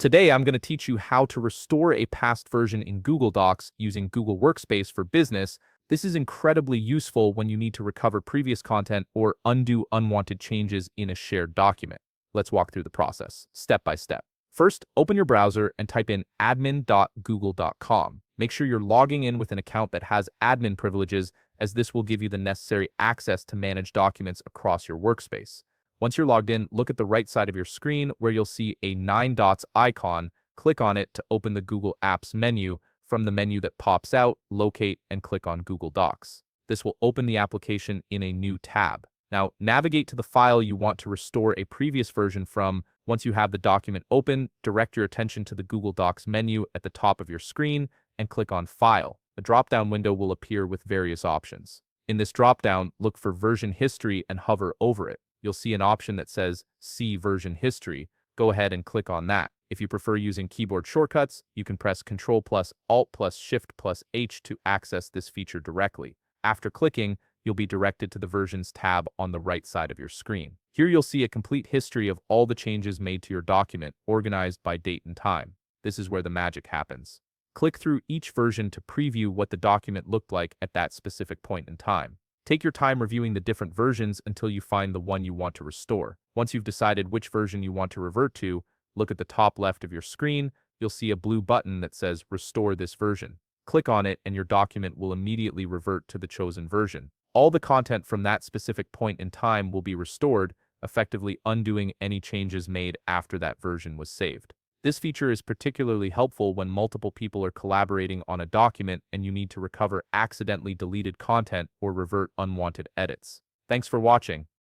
Today, I'm going to teach you how to restore a past version in Google Docs using Google Workspace for Business. This is incredibly useful when you need to recover previous content or undo unwanted changes in a shared document. Let's walk through the process, step by step. First, open your browser and type in admin.google.com. Make sure you're logging in with an account that has admin privileges, as this will give you the necessary access to manage documents across your workspace. Once you're logged in, look at the right side of your screen where you'll see a 9 dots icon. Click on it to open the Google Apps menu. From the menu that pops out, locate and click on Google Docs. This will open the application in a new tab. Now, navigate to the file you want to restore a previous version from. Once you have the document open, direct your attention to the Google Docs menu at the top of your screen and click on File. A drop-down window will appear with various options. In this drop-down, look for Version History and hover over it. You'll see an option that says See Version History. Go ahead and click on that. If you prefer using keyboard shortcuts, you can press Ctrl plus Alt plus Shift plus H to access this feature directly. After clicking, you'll be directed to the Versions tab on the right side of your screen. Here you'll see a complete history of all the changes made to your document, organized by date and time. This is where the magic happens. Click through each version to preview what the document looked like at that specific point in time. Take your time reviewing the different versions until you find the one you want to restore. Once you've decided which version you want to revert to, look at the top left of your screen. You'll see a blue button that says Restore this version. Click on it and your document will immediately revert to the chosen version. All the content from that specific point in time will be restored, effectively undoing any changes made after that version was saved. This feature is particularly helpful when multiple people are collaborating on a document and you need to recover accidentally deleted content or revert unwanted edits. Thanks for watching.